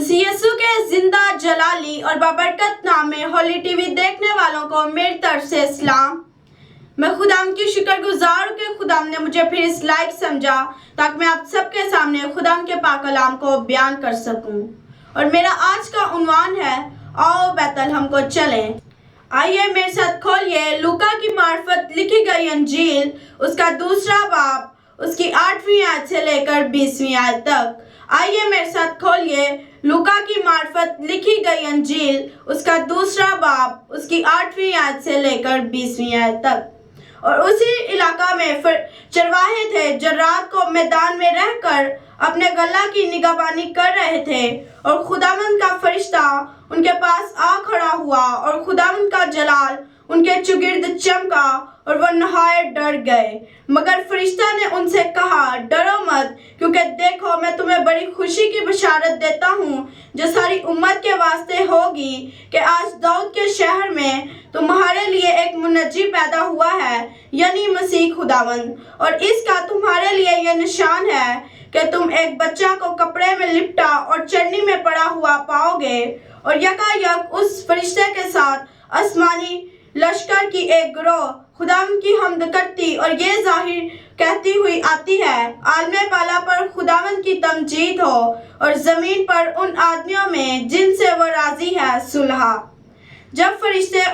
मसीह यीशु के जिंदा जलाली और बाबरकत नाम में होली टीवी देखने वालों को मेरी तरफ से सलाम। मैं खुदाम की शुक्रगुजार हूं कि खुदाम ने मुझे फिर इस लायक समझा ताकि मैं आप सबके सामने खुदाम के पाक कलाम को बयान कर सकूं। और मेरा आज का उन्वान है, आओ बैतल हमको चलें। आइए मेरे साथ खोलिए लूका की मार्फत लिखी गई अंजील, उसका दूसरा बाब, उसकी 8वीं आयत से लेकर 20वीं आयत तक। आइए मेरे साथ खोलिए लूका की मार्फत लिखी गई अंजील, उसका दूसरा बाब, उसकी 8वीं आयत से लेकर 20वीं आयत तक। और उसी इलाका में चरवाहे थे जो रात को मैदान में रहकर अपने गल्ला की निगहबानी कर रहे थे, और खुदावंद का फरिश्ता उनके पास आ खड़ा हुआ और खुदावंद का जलाल उनके चुगिर्द चमका और वह नहाए डर गए। मगर फरिश्ता ने उनसे कहा, डरो मत, क्योंकि देखो मैं तुम्हें बड़ी खुशी की बशारत देता हूँ जो सारी उम्मत के वास्ते होगी कि आज दाऊद के शहर में तुम्हारे लिए एक मुनज्जी पैदा हुआ है, यानी मसीह खुदावंद। और इसका तुम्हारे लिए यह निशान है कि तुम एक बच्चा को कपड़े में लिपटा और चरनी में पड़ा हुआ पाओगे। और यकायक उस फरिश्ते के साथ आसमानी लश्कर की एक गिरोह खुदावंद की हमद करती और ये जाहिर कहती हुई आती है, आलमे बाला पर खुदावंद की तमजीद हो और जमीन पर उन आदमियों में जिनसे वो राजी है सुलह। जब फरिश्ते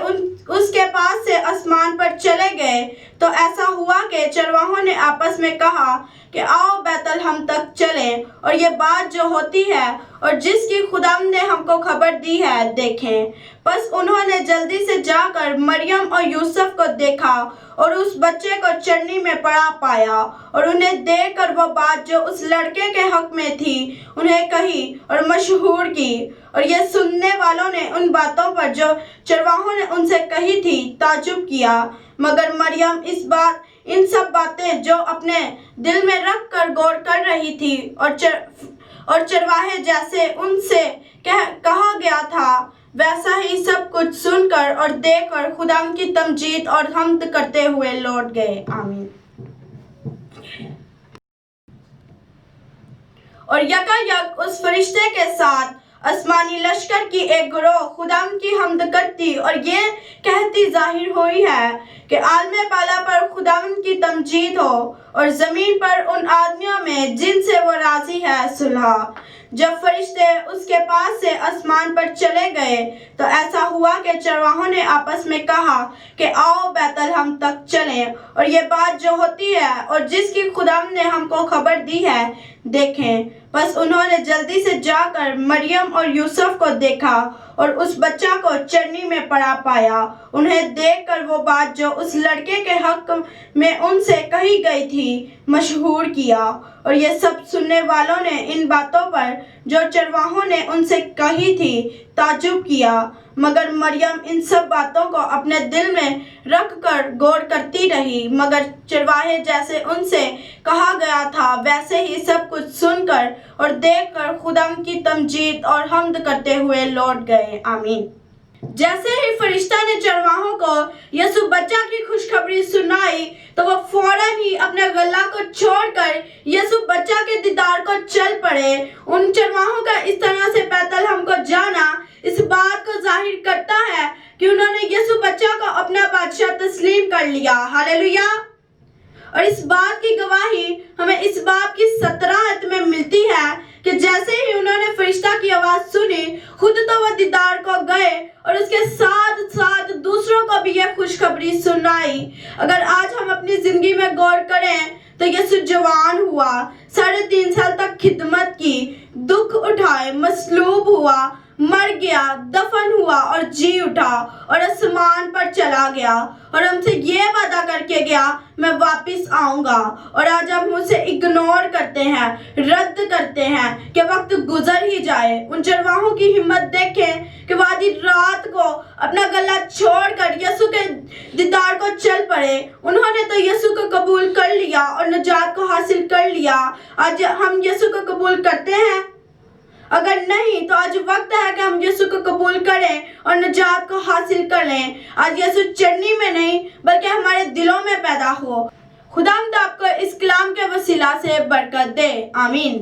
उसके पास से आसमान पर चले गए तो ऐसा हुआ कि चरवाहों ने आपस में कहा कि आओ बैतल हम तक चलें और ये बात जो होती है और जिसकी खुदावंद ने हमको खबर दी है देखें। बस उन्होंने जल्दी से जाकर मरियम और यूसुफ को देखा और उस बच्चे को चरनी में पड़ा पाया, और उन्हें देखकर वो बात जो उस लड़के के हक में थी उन्हें कही और मशहूर की। और ये सुनने वालों ने उन बातों पर जो चरवाहों ने उनसे कही थी ताजुब किया। मगर मरियम इन सब बातें जो अपने दिल में रख कर गौर कर रही थी और चरवाहे जैसे उनसे कहा गया था वैसा ही सब कुछ सुनकर और देखकर खुदावंद की तमजीद और हम्द करते हुए लौट गए। आमीन। और यकायक उस फरिश्ते के साथ आसमानी लश्कर की एक गिरोह खुदावंद की हम्द करती और ये कहती जाहिर हुई है कि आलमे बाला पर खुदावंद की तमजीद हो और जमीन पर उन आदमियों में जिनसे वो राजी है सुलह। जब फरिश्ते उसके पास से आसमान पर चले गए तो ऐसा हुआ कि चरवाहों ने आपस में कहा कि आओ बैतल हम तक चलें और ये बात जो होती है और जिसकी खुदावंद ने हमको खबर दी है देखें। बस उन्होंने जल्दी से जाकर मरियम और यूसुफ को देखा और उस बच्चा को चरनी में पड़ा पाया। उन्हें देखकर वो बात जो उस लड़के के हक में उनसे कही गई थी मशहूर किया। और ये सब सुनने वालों ने इन बातों पर जो चरवाहों ने उनसे कही थी ताजुब किया। मगर मरियम इन सब बातों को अपने दिल में रख कर गौर करती रही। मगर चरवाहे जैसे उनसे कहा गया था वैसे ही सब कुछ सुनकर और देखकर खुदावंद की तमजीद और हम्द करते हुए लौट गए। आमीन। जैसे ही फरिश्ता ने चरवाहों को यीशु बच्चा की खुशखबरी सुनाई तो वो फौरन ही अपने गल्ला को छोड़कर यीशु बच्चा के दीदार को चल पड़े। उन चरवाहों का इस तरह से बैतल हमको जाना इस बात को जाहिर करता है कि उन्होंने यीशु बच्चा को अपना बादशाह तस्लीम कर लिया। हालेलुया। और इस बात की गवाही हमें इस बाब की 17 आयत में मिलती है कि जैसे ही उन्होंने फरिश्ता की आवाज सुनी खुद तो वह दीदार को गए और उसके साथ साथ दूसरों को भी यह खुशखबरी सुनाई। अगर आज हम अपनी जिंदगी में गौर करें तो यीशु जवान हुआ, 3.5 साल तक खिदमत की, दुख उठाए, मसलूब हुआ, मर गया, दफन हुआ और जी उठा और आसमान पर चला गया और हमसे ये वादा करके गया मैं वापस आऊंगा। और आज हम उसे इग्नोर करते हैं, रद्द करते हैं कि वक्त गुजर ही जाए। उन चरवाहों की हिम्मत देखें कि वो आधी रात को अपना गला छोड़कर यीशु के दीदार को चल पड़े। उन्होंने तो यीशु को कबूल कर लिया और निजात को हासिल कर लिया। आज हम यीशु को कबूल करते हैं? अगर नहीं तो आज वक्त है कि हम यीशु को कबूल करें और निजात को हासिल कर लें। आज यीशु चरनी में नहीं बल्कि हमारे दिलों में पैदा हो। खुदावंद आपको इस कलाम के वसीला से बरकत दे। आमीन।